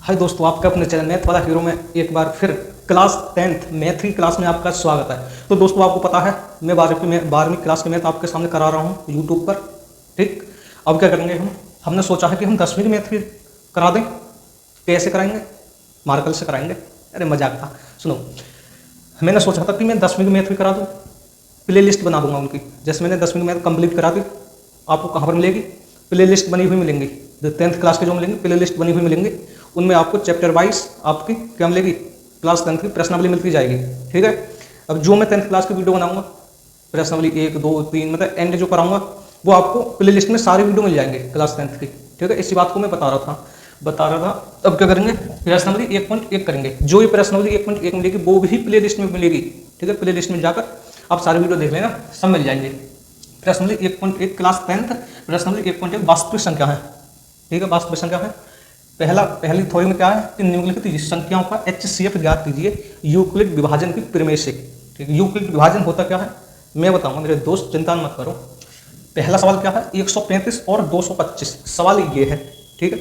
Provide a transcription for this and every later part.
हाय दोस्तों, आपका अपने चैनल मैथ वाला हीरो में एक बार फिर क्लास 10th मैथ की क्लास में आपका स्वागत है। तो दोस्तों, आपको पता है मैं 12वीं क्लास के मैथ आपके सामने करा रहा हूँ यूट्यूब पर। ठीक, अब क्या करेंगे हमने सोचा है कि हम 10वीं की मैथ की करा दें। कैसे कराएंगे? मार्कल से कराएंगे। अरे मजाक था। सुनो, मैंने सोचा था कि मैं 10वीं की मैथ भी करा दूँ, प्ले लिस्ट बना दूंगा उनकी। जैसे मैंने 10वीं की मैथ कंप्लीट करा दी, आपको कहाँ पर मिलेगी? प्ले लिस्ट बनी हुई मिलेंगी। 10th क्लास के जो मिलेंगे प्ले लिस्ट बनी हुई मिलेंगी, उनमें आपको चैप्टर वाइज आपकी क्या मिलेगी? क्लास 10th की प्रश्नावली मिलती जाएगी। ठीक है। अब जो मैं 10th क्लास की वीडियो बनाऊंगा, प्रश्नावली 1 2 3 मतलब एंड जो कराऊंगा, वो आपको प्ले लिस्ट में सारी वीडियो मिल जाएंगे क्लास 10th की। ठीक है, इसी बात को मैं बता रहा था। अब क्या करेंगे? प्रश्नावली 1.1 करेंगे। जो ये प्रश्नावली 1.1 मिलेगी वो भी प्ले लिस्ट में मिलेगी। ठीक है, प्ले लिस्ट में जाकर आप सारी वीडियो देख लेना, सब मिल जाएंगे। प्रश्नावली 1.1 क्लास 10th, प्रश्नावली 1.1 वास्तविक संख्या है। ठीक है, वास्तविक संख्या है। पहली थ्योरी में क्या है कि निम्नलिखित संख्याओं का HCF ज्ञात कीजिए यूक्लिड विभाजन की प्रमेय से। ठीक है, यूक्लिड विभाजन होता क्या है मैं बताऊंगा मेरे दोस्त, चिंता मत करो। पहला सवाल क्या है? 135 और 225 सवाल ये है। ठीक है,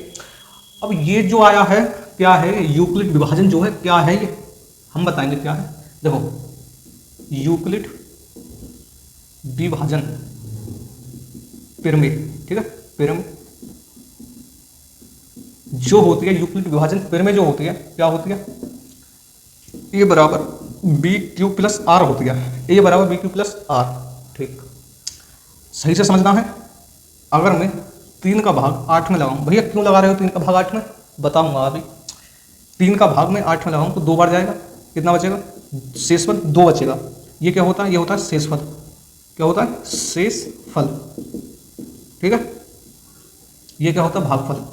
अब ये जो आया है क्या है? यूक्लिड विभाजन जो है क्या है ये हम बताएंगे क्या है। देखो, यूक्लिड विभाजन प्रमेय। ठीक है, प्रमेय जो होती है, यूक्लिड विभाजन प्रमेय जो होती है क्या होती है? ए बराबर बी क्यू प्लस आर होती है। ए बराबर बी क्यू प्लस आर। ठीक, सही से समझना है। अगर मैं 3 का भाग 8 में लगाऊं, भैया क्यों लगा रहे हो 3 का भाग 8 में? बताऊंगा अभी। 3 का भाग में 8 में लगाऊं तो 2 बार जाएगा, कितना बचेगा? शेषफल 2 बचेगा। ये क्या होता है? ये होता है शेषफल। क्या होता है? शेषफल। ठीक है, ये क्या होता है? भागफल।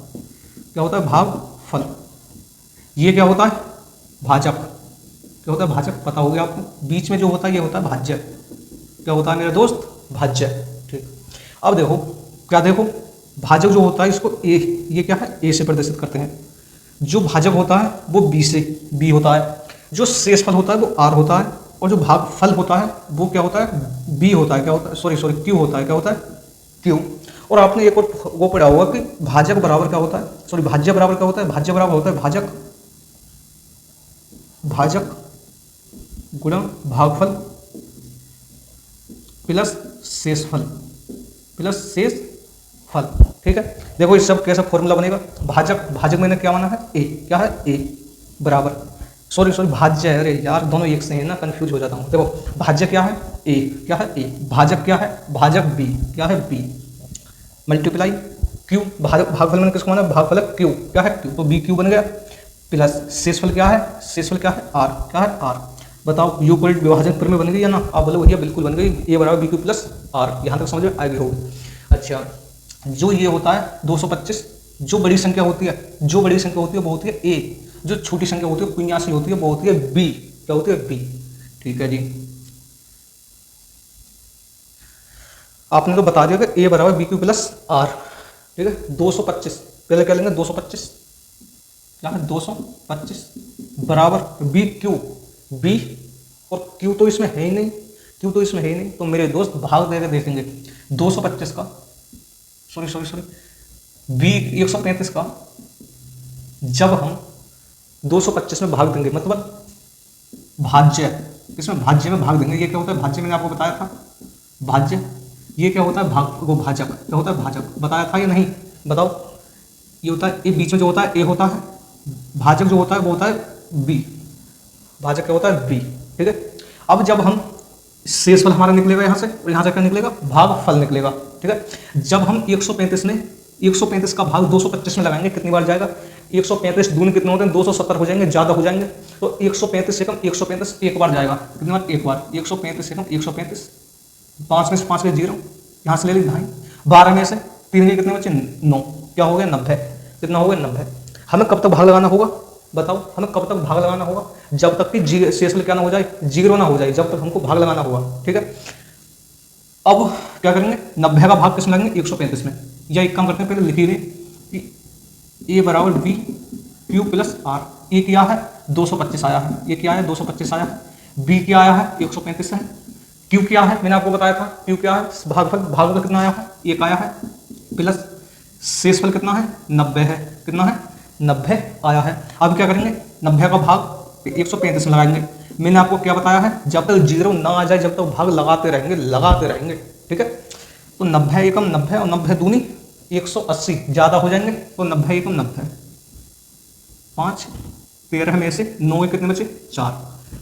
क्या होता है? भागफल। ये क्या होता है? भाजक। क्या होता है? भाजक। पता हो गया आपको। बीच में जो होता है ये होता है भाज्य। क्या होता है मेरे दोस्त? भाज्य। ठीक, अब देखो क्या, देखो भाजक जो होता है इसको ए, ये क्या है? ए से प्रदर्शित करते हैं। जो भाजक होता है वो बी से, बी होता है। जो शेषफल होता है वो आर होता है, और जो भागफल होता है वो क्या होता है? बी होता है। क्या होता है? सॉरी क्यू होता है। क्या होता है? क्यू। और आपने एक और वो पढ़ा होगा कि भाजक बराबर क्या होता है? सॉरी, भाज्य बराबर क्या होता है? भाज्य बराबर होता है भाजक गुणा भागफल प्लस शेषफल। ठीक है, देखो इस सब कैसा फॉर्मूला बनेगा। भाजक मैंने क्या माना है? ए। क्या है? ए बराबर, सॉरी भाज्य है। अरे यार, दोनों एक से है ना, कंफ्यूज हो जाता हूँ। देखो भाज्य क्या है? ए। क्या है? ए। भाजक क्या है? भाजक बी। क्या है? B multiply Q. भागफल मैंने किसको माना? भागफल क्यू। क्या है? क्यू, तो बी क्यू बन गया। प्लस शेषफल क्या है? शेषफल क्या है? आर। क्या है? आर। बताओ यूक्लिड विभाजन प्रमेय बन गई या ना? आप बोलो भैया बिल्कुल बन गई। ए बराबर बी क्यू प्लस आर। यहाँ तक समझ में आ गई होगी। अच्छा, जो ये होता है 225, जो बड़ी संख्या होती है वो होती है ए। जो छोटी संख्या होती है 85 होती है, वो होती है बी। क्या होती है? बी। ठीक है जी, आपने तो बता दिया कि ए बराबर बी क्यू प्लस आर। ठीक है, 225 पहले क्या लेंगे? 225 क्या है? 225 बराबर बी क्यू। बी और क्यू तो इसमें है ही नहीं, तो मेरे दोस्त भाग देकर देखेंगे 225 का, सॉरी बी 135 का जब हम 225 में भाग देंगे, मतलब भाज्य, इसमें भाज्य में भाग देंगे। ये क्या होता है? भाज्य मैंने आपको बताया था, भाज्य। ये क्या होता है? भाजक। क्या होता है? भाजक। बताया था या नहीं? बताओ। ये होता है ए, बीच में जो होता है ए होता है। भाजक जो होता है वो होता है बी। भाजक क्या होता है? बी। ठीक है, अब जब हम शेषफल हमारा निकलेगा यहाँ से, और यहाँ से क्या निकलेगा? भागफल निकलेगा। ठीक है, जब हम 135 का भाग 225 में लगाएंगे, कितनी बार जाएगा? 135 दूनी कितने होते हैं? 270 हो जाएंगे, ज्यादा हो जाएंगे। तो 135 से कम 135 एक बार जाएगा। कितनी बार? एक बार। 135 से कम 135, 5 में से 5 के 0, यहाँ से ले ली 2.5, 12 में से 3 के कितने बचे? 9। क्या हो गया? 90। कितना हो गया? 90। हमें कब तक भाग लगाना होगा? बताओ, हमें कब तक भाग लगाना होगा? जब तक कि शेषफल क्या ना हो जाए? 0 ना हो जाए, जब तक हमको भाग लगाना होगा। ठीक है, अब क्या करेंगे? 90 का भाग किसमें लगेंगे? 135 में। या एक काम करते हैं, पहले लिखिए कि ए बराबर बी क्यू प्लस आर। ए क्या है? 225 आया है। ये क्या है? 225 आया है। बी क्या आया है? 135 है। क्यू क्या है? मैंने आपको बताया था क्यू क्या है? भागफल कितना आया है? 1 आया है। प्लस शेषफल कितना है? 90 है। कितना है? 90 आया है। अब क्या करेंगे, 90 का भाग 135 में लगाएंगे। मैंने आपको क्या बताया है, जब तक 0 ना आ जाए जब तक भाग लगाते रहेंगे, ठीक है। तो 90 एकम 90 और 90 दूनी 180 ज़्यादा हो जाएंगे, तो 90 एकम 90, 5 13 में से 9 कितने बचे 4,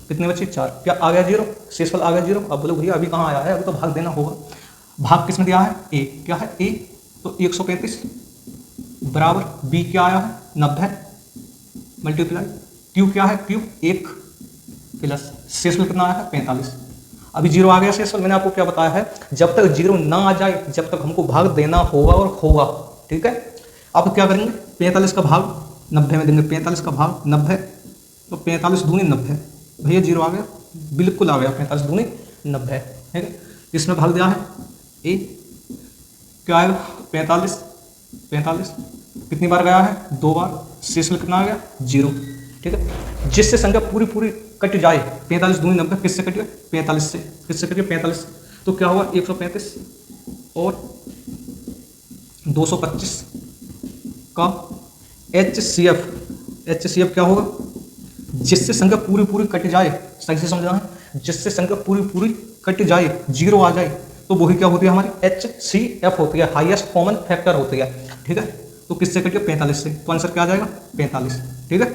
कितने बचे 4, क्या आ गया 0, शेषफल आ गया 0। अब बोलो भैया अभी कहाँ आया है, अभी तो भाग देना होगा। भाग किसमें दिया है, ए, क्या है ए, तो 135 बराबर बी क्या आया है 90 मल्टीप्लाई क्यू क्या है, क्यू 1 प्लस शेषफल कितना आया है 45। अभी 0 आ गया शेषफल। मैंने आपको क्या बताया है, जब तक 0 ना आ जाए जब तक हमको भाग देना होगा और होगा, ठीक है। अब क्या करेंगे, 45 का भाग 90 में देंगे, 45 का भाग 90, तो 45 दूनी 90, भैया 0 आ गया, बिल्कुल आ गया, 45 दूनी 90, ठीक है। इसमें भाग दिया है ए, क्या आएगा 45 कितनी बार गया है 2 बार, शेषफल कितना आ गया 0, ठीक है। जिससे संख्या पूरी कट जाए, 45 दूनी 90 किससे कट गया 45 से, किससे कट गया 45 से, तो क्या हुआ 135 और 225 का HCF क्या होगा, जिससे संख्या पूरी कट जाए, सही से समझना है, जिससे संख्या पूरी कट जाए 0 आ जाए तो वही क्या होती है हमारी HCF होती है, हाईएस्ट कॉमन फैक्टर होती है, ठीक है। तो किससे कट गया 45 से, तो आंसर क्या आ जाएगा 45, ठीक है।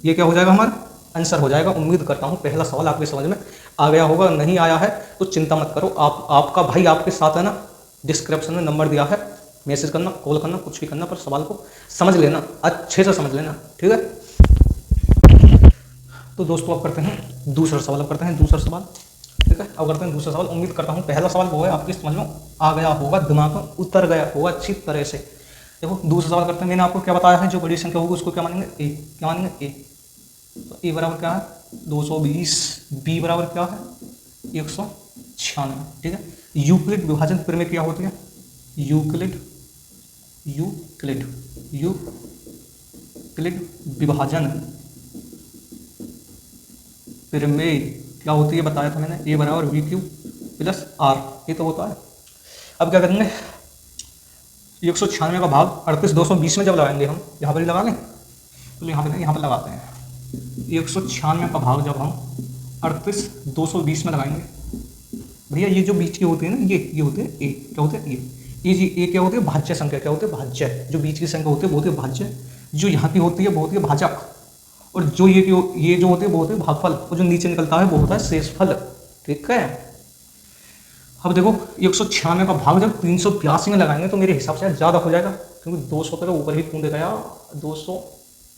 ये क्या हो जाएगा हमारा आंसर हो जाएगा। उम्मीद करता हूँ पहला सवाल आपकी समझ में आ गया होगा, नहीं आया है तो चिंता मत करो, आपका भाई आपके साथ है ना, डिस्क्रिप्शन में नंबर दिया है, मैसेज करना, कॉल करना, कुछ भी करना, पर सवाल को समझ लेना, अच्छे से समझ लेना, ठीक है। तो दोस्तों अब करते हैं दूसरा सवाल, ठीक है। अब करते हैं दूसरा सवाल। उम्मीद करता हूँ पहला सवाल वो है आपकी समझ में आ गया होगा, दिमाग में उतर गया होगा अच्छी तरह से। देखो दूसरा सवाल करते हैं। मैंने आपको क्या बताया है, जो बड़ी संख्या होगी उसको क्या मानेंगे ए, क्या मानेंगे ए, तो ए बराबर क्या है 220, बी बराबर क्या है 196, ठीक है। यूक्लिड विभाजन प्रमेय क्या होती है, यूक्लिड विभाजन प्रमेय क्या होती है बताया था मैंने, ए बराबर वी क्यू प्लस आर, ये तो होता है। अब क्या करेंगे, 196 का भाग 38 220 में जब लगाएंगे हम, यहाँ पर ही लगा लें, तो यहाँ पर लगाते हैं 196 का भाग जब हम 38 220 में लगाएंगे, भैया ये जो बीच की होती है ना, ये होते हैं ए, क्या होते हैं ये जी, ए क्या होती है भाज्य संख्या, क्या होती है भाज्य, जो बीच की संख्या होती है वो होती है भाज्य, जो यहाँ की होती है वो होती है भाजक, और जो ये जो होती है वो होती है भागफल, और जो नीचे निकलता है वो होता है शेषफल, ठीक है। अब देखो 196 का भाग जब 382 में लगाएंगे तो मेरे हिसाब से ज़्यादा हो जाएगा, क्योंकि 200 के ऊपर ही क्यों देखा यार, 200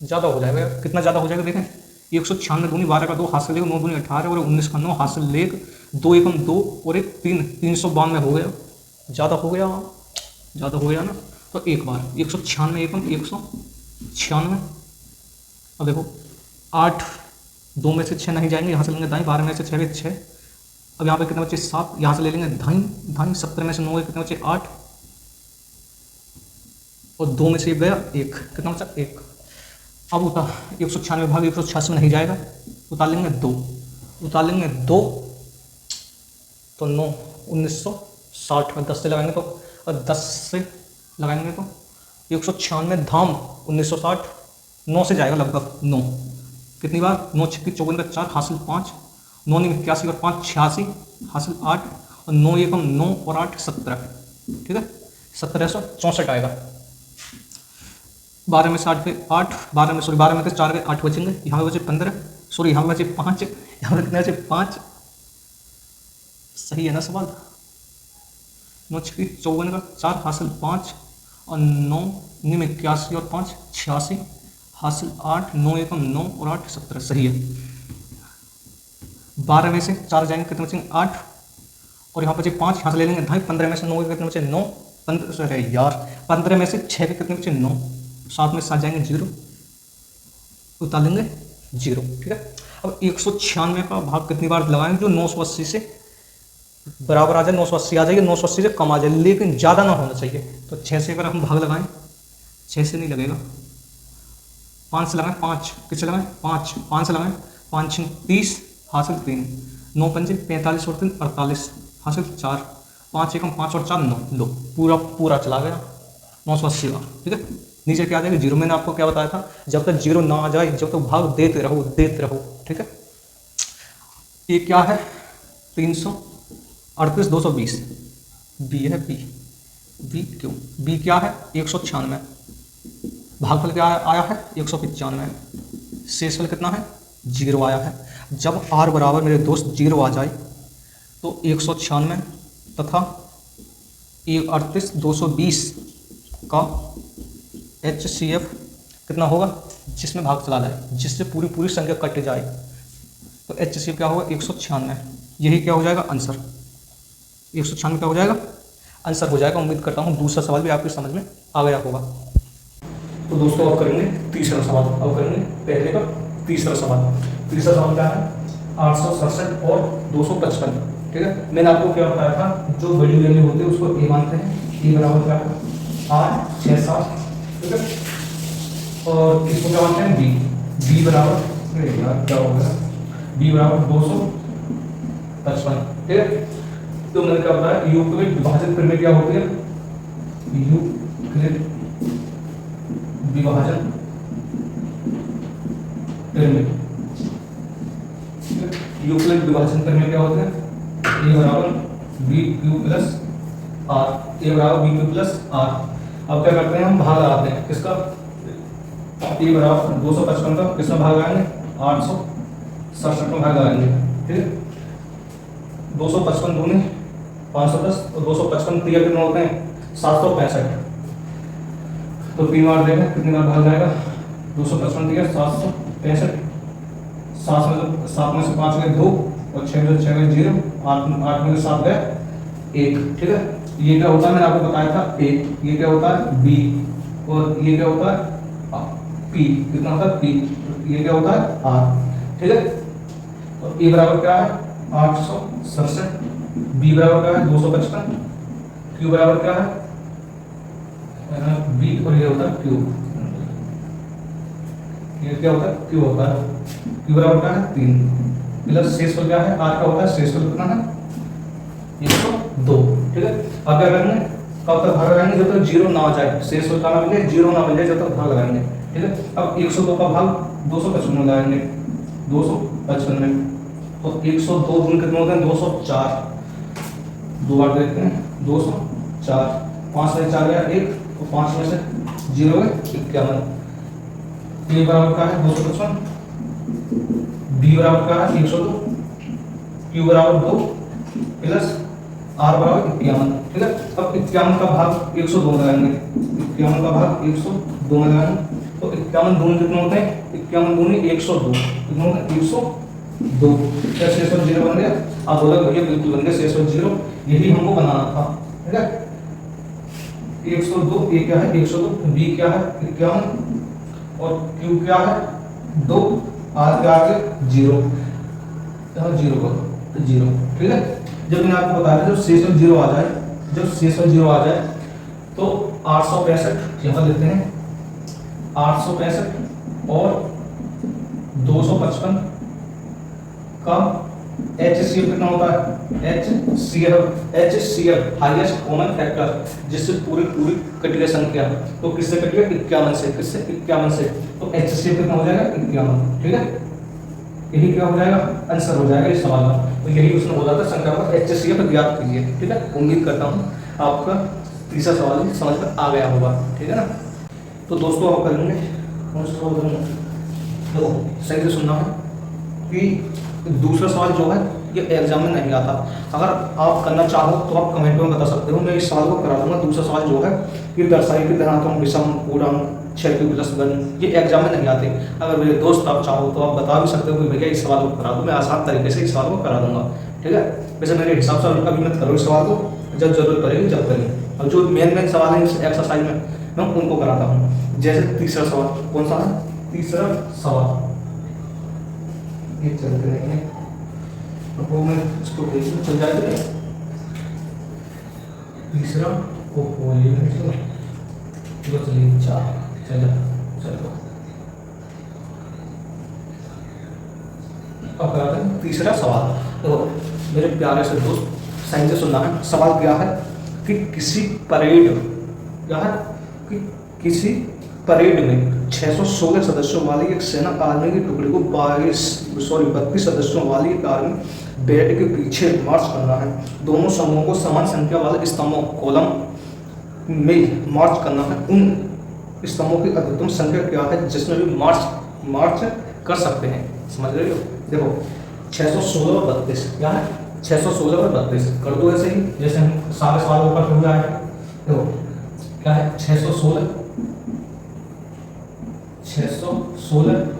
ज़्यादा हो जाएगा। कितना ज़्यादा हो जाएगा देखें, 196 दूनी 12 का 2 हाथ से लेकर 9 दूनी 18 और 19 का 9 हाथ से लेकर 2 एकम 2 और 1 3, 392 हो गया, ज़्यादा हो गया ना। तो एक बार 196 एकम 196, अब देखो 8 2 में से 6 नहीं जाएंगे, यहाँ से लेंगे दाएं, 12 में से 6 6, अब यहाँ पे कितने बचे 7, यहाँ से ले लेंगे धाई 17 में से 9 कितने बचे 8, और 2 में से 1 गया 1, कितना बचा 1। अब उतार 196 भाग 186 में नहीं जाएगा, उतार लेंगे 2, तो 9 1960 में 10 से लगाएंगे तो, और 10 से लगाएंगे तो 196 धाम 1960, 9 से जाएगा लगभग 9, कितनी बार 9 6 54 का 4 हासिल 5, 9 9 81 और 5 86 हासिल 8, और 9 एकम 9 और 8 17, ठीक है 1764 आएगा। 12 में से 8 गए 8, 12 में से 4 गए 8 बचेंगे, यहाँ पे बचे 15, सॉरी यहाँ पे बचे 5, यहाँ पे कितने बचे 5, सही है ना सवाल। 9 6 54 का 4 हासिल 5, और 9 9 में 81 और 5 86 हासिल 8, 9 एकम 9 और 8 17, सही है। 12 में से 4 जाएंगे कितने बचेंगे 8, और यहाँ बचे 5, यहाँ से ले लेंगे ढाई, 15 में से 9 के कितने बचे 9, 15 में से 6 के कितने बचे 9, 7 में 7 जाएंगे 0, उतार लेंगे 0, ठीक है। अब 196 का भाग कितनी बार लगाएंगे, जो 980 से बराबर आ जाए, 980 आ जाएगी, 980 से कम आ जाए, लेकिन ज़्यादा ना होना चाहिए। तो 6 से अगर हम भाग लगाएं, 6 से नहीं लगेगा, 5 से लगाएं, 5 किससे लगाएं 5 से लगाएं, 5 6 30 हासिल 3, 9 पंजे 45 और 3 48 हासिल 4, 5 एकम 5 और 4 9, लो पूरा चला गया 980 का, ठीक है नीचे क्या आ जाएगा 0। मैंने आपको क्या बताया था, जब तक 0 ना आ जाए जब तक भाग देते रहो। ठीक है, ये क्या है 338 220, बी है बी क्यों, बी क्या है 196, भागफल क्या आया है 195, शेषफल कितना है 0 आया है। जब r बराबर मेरे दोस्त 0 आ जाए तो 196 तथा 38 220 का HCF कितना होगा, जिसमें भाग चला जाए, जिससे पूरी संख्या कट जाए, तो HCF क्या होगा 196। यही क्या हो जाएगा आंसर, 196 क्या हो जाएगा आंसर हो जाएगा। उम्मीद करता हूँ दूसरा सवाल भी आपकी समझ में आ गया होगा। तो दोस्तों अब करेंगे तीसरा सवाल। अब करेंगे पहले का तीसरा सवाल। तीसरा सवाल क्या है 867 और 255। ठीक है, मैंने आपको क्या बताया था, जो बड़ी वैल्यू होती है उसको ए मानते हैं। ए बराबर क्या है 8 6 7। ठीक है, और इसको क्या मानते हैं बी बराबर क्या होगा, बी बराबर 255। ठीक है, तो मैंने क्या बताया यूक्लिड विभाजन प्रमेय क्या होती है, यूक्लिड विभाजन प्रमेय। यूक्लिड विभाजन प्रमेय क्या होते हैं, ए बराबर बी क्यू प्लस आर, ए बराबर बी क्यू प्लस आर। अब क्या करते हैं हम भाग लगाते हैं किसका, ए बराबर 255 का किसमें भाग लगाएंगे 867 में भाग लगाएंगे। ठीक है, 255 दूनी 510 और 255 3 कितने होते हैं 765। तो 3 बार देखें कितनी बार भाग जाएगा 255 दिया 765। 7 में से 5 गए 2 और 6 में से 6 गए 0, 8 में से 7 गए 1। ठीक है, ये क्या होता है मैंने आपको बताया था ए, ये क्या होता है बी, और ये क्या होता है पी, कितना होता है पी, ये क्या होता है आर। ठीक है, तो ए बराबर क्या है 867, बी बराबर क्या है 255, क्यू बराबर क्या है बी, और ये होता है क्यू, ये क्या होता है क्यू होता है, क्यू बराबर क्या है 3 प्लस शेषफल क्या है आर का होता है, शेषफल कितना है 102। ठीक है, अब क्या करेंगे कब तक भाग लगाएंगे जब तक 0 ना आ जाए, शेषफल का ना मिले 0 ना मिल जाए जब तक भाग लगाएंगे। ठीक है, अब 102 का भाग 255 में लगाएंगे, 255 में, तो 102 गुण कितने होते हैं 204, दो बार देखते हैं 204, 5 में 4 गया 1, तो 5 में से 0 है 51। ए बराबर क्या है 255, बी बराबर क्या है 102, क्यू बराबर 2 प्लस आर बराबर 51। ठीक है, अब 51 का भाग 102 में लगाएंगे, 51 का भाग 102 में लगाएंगे, तो 51 दूनी कितने होते हैं 51 दूनी 102, कितने होते हैं 102। क्या शेषफल 0 बन गया, आप बोला भैया बिल्कुल बन गया शेषफल 0, यही हमको बनाना था। ठीक है, 102, ए क्या है 102, बी क्या है 51 और क्यू क्या है 2, आर के आगे 0, यहाँ 0 को तो 0। ठीक है, जब मैंने आपको बताया जब शेषफल 0 आ जाए, जब शेषफल 0 आ जाए तो 865 यहाँ लिखते हैं 865 और 255 का HCF कितना होता है HCF हाईएस्ट कॉमन फैक्टर, जिससे पूरी कट गई संख्या, तो किससे कट गया 51 से, किससे 51 से, तो HCF कितना हो जाएगा 51। ठीक है, यही क्या हो जाएगा आंसर हो जाएगा इस सवाल का। तो यही उसने बोला था संख्या का HCF ज्ञात कीजिए। ठीक है, उम्मीद करता हूँ आपका तीसरा सवाल भी समझ में आ गया होगा। ठीक है ना, तो दोस्तों आप करेंगे देखो सही से सुनना है कि दूसरा सवाल जो है ये एग्जाम में नहीं आता। अगर आप करना चाहो तो आप कमेंट में बता सकते हो, मैं इस सवाल को करा दूंगा। दूसरा सवाल जो है ये दर्शाई के धनात्मक विषम पूर्ण 6q+1, ये एग्जाम में नहीं आते। अगर मेरे दोस्त आप चाहो तो आप बता भी सकते हो कि भैया इस सवाल को करा दो, मैं आसान तरीके से इस सवाल को करा दूंगा। ठीक है, वैसे मेरे हिसाब से अभी मत करो इस सवाल को, जब जरूरत पड़ेगी जब करेंगे। अब जो मेन सवाल है इस एक्सरसाइज में मैं उनको कराता हूँ। जैसे तीसरा सवाल कौन सा है, तीसरा सवाल ये चलते रहेंगे वो मैं इसको देखूँ चल जाएगा। तीसरा ये चलिए 4 चलो अब कराते हैं तीसरा सवाल। तो मेरे प्यारे से दोस्त सही से सुनना है। सवाल क्या है कि किसी परेड क्या है कि किसी परेड में 616 सदस्यों वाली एक सेना आर्मी की टुकड़ी को 32 सदस्यों वाली एक आर्मी बेड के पीछे मार्च करना है। दोनों समूहों को समान संख्या वाले स्तंभों कॉलम में मार्च करना है। उन स्तंभों की अधिकतम संख्या क्या है जिसमें भी मार्च कर सकते हैं? समझ रहे हो? देखो 616 और 32 क्या है? 616 और 32 कर दो ऐसे ही जैसे हम सारे सवाल ऊपर हुआ है। देखो क्या है? 616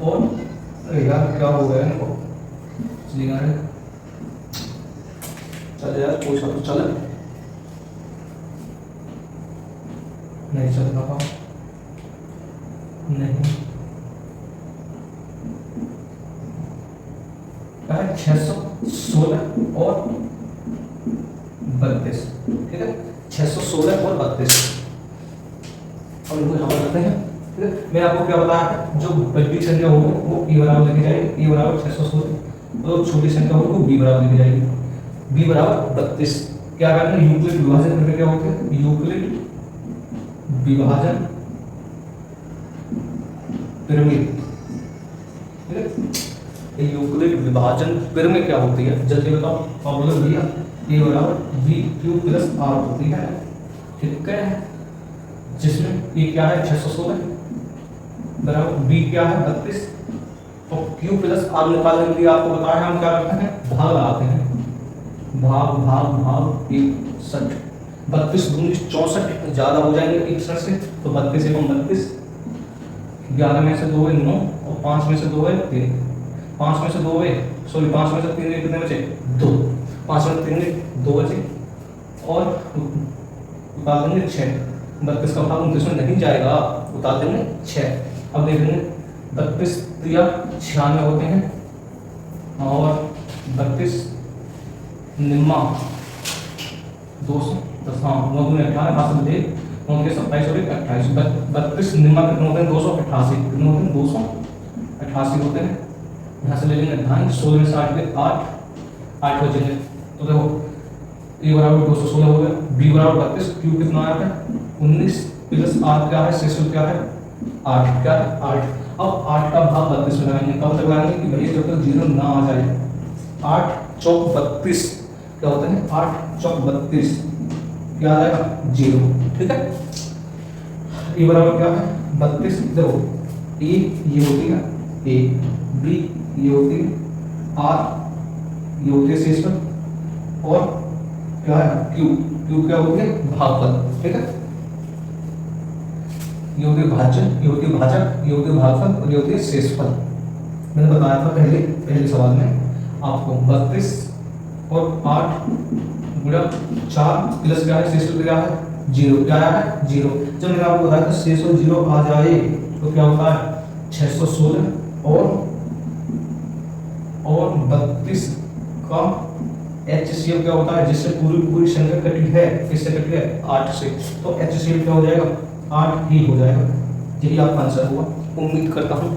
और अरे यार क्या हो गया इनको? चल यार कोई सा तो चल नहीं चल रहा नहीं। 616 और 32 ठीक है। 616 और 32 और इनको यहाँ करते हैं। ठीक है, मैं आपको क्या बताया है, जो बड़ी संख्या होगी वो e बराबर लिखी जाएगी, e बराबर 616 और छोटी संख्या होगी वो b बराबर लिखी जाएगी, b बराबर 32। क्या करना है? यूक्लिड विभाजन करके क्या होता है? यूक्लिड विभाजन पिरामिड। ठीक है, यूक्लिड विभाजन पिरामिड क्या होती है जल्दी बताओ? फॉर्मूला दिया a बराबर v क्यू प्लस r होती है। ठीक है, जिसमें a क्या है? 616 बराबर b क्या है? 32 और q प्लस r निकालने के लिए आपको बताया हम क्या करते हैं? भाग लगाते हैं। भाग भाग भाग 61 32 दूनी 64 ज्यादा हो जाएंगे 61 से, तो 32 एवं 32 11 में से 2 है 9 और 5 में से 2 है 3, 5 में से 2 है सॉरी 5 में से 3 कितने बचे? 2, 5 में 3 2 बचे और उतार देंगे 6। 32 का भाग 29 में नहीं जाएगा, उतार देंगे 6। अब देखेंगे 32 या 96 होते हैं और 32 निम्मा 210 हाँ 9 दूनी 18 हासिल दे 9 के 27 और 28 32 निम्मा कितने होते हैं? 288 कितने होते हैं? 288 होते हैं। यहाँ से ले लेंगे 2.5 16 में से 8 के 8 बचेंगे। तो देखो ए बराबर 216 हो गया, बी बराबर 32, क्यू कितना आया है? 19 प्लस आर क्या है? शेष क्या है? 8 क्या है? 8। अब 8 का भाग 32 में लगाएंगे। कब तक लगाएंगे कि भैया जब तक 0 ना आ जाए। 8 चौक 32 क्या होता है? 8 चौक 32 क्या आ जाएगा? 0। ठीक है, ए बराबर क्या है? 32। देखो ए ये होती है ए, बी ये होती है आर, ये होती है शेष और क्या है? क्यू, क्यू क्या होती है? भागफल। ठीक है, ये होती है भाजक, ये होती है भाजक, ये होती है भागफल और ये होती है शेषफल। मैंने बताया था पहले सवाल में आपको 32 और 8 गुणा 4 प्लस क्या है? शेष क्या है? 0। क्या है? 0। जब मैंने आपको बताया था शेष और 0 आ जाए तो क्या होता है? 616 और 32 का HCF क्या होता है? जिससे पूरी संख्या कटी है, किससे कटी है? 8 से, तो HCF क्या हो जाएगा? 8 ही हो जाएगा। यही आपका आंसर हुआ। उम्मीद करता हूँ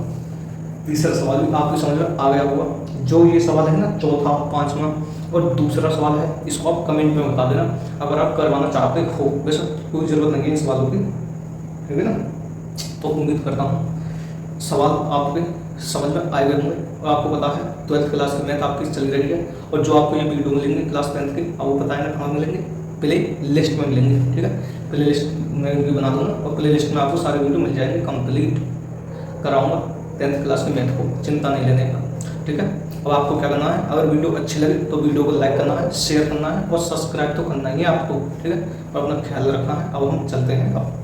तीसरा सवाल भी आपको समझ में आ गया होगा। जो ये सवाल है ना चौथा, पांचवा और दूसरा सवाल है, इसको आप कमेंट में बता देना अगर आप करवाना चाहते हो। वैसे कोई ज़रूरत नहीं है इन सवालों की, ठीक है ना? तो उम्मीद करता हूँ सवाल आपके समझ में आए गए होंगे। और आपको पता है 12th क्लास की मैथ आपकी चल रही है और जो आपको ये वीडियो मिलेंगे क्लास 10th के, अब वो बताएं ना कहाँ मिलेंगे? प्ले लिस्ट में मिलेंगे। ठीक है, प्ले लिस्ट में वीडियो बना दूंगा और प्ले लिस्ट में आपको सारे वीडियो मिल जाएंगे। कंप्लीट कराऊंगा 10th क्लास की मैथ को, चिंता नहीं लेने का। ठीक है, अब आपको क्या करना है? अगर वीडियो अच्छी लगे तो वीडियो को लाइक करना है, शेयर करना है और सब्सक्राइब तो करना ही है आपको। ठीक है, और अपना ख्याल रखना है। अब हम चलते हैं अब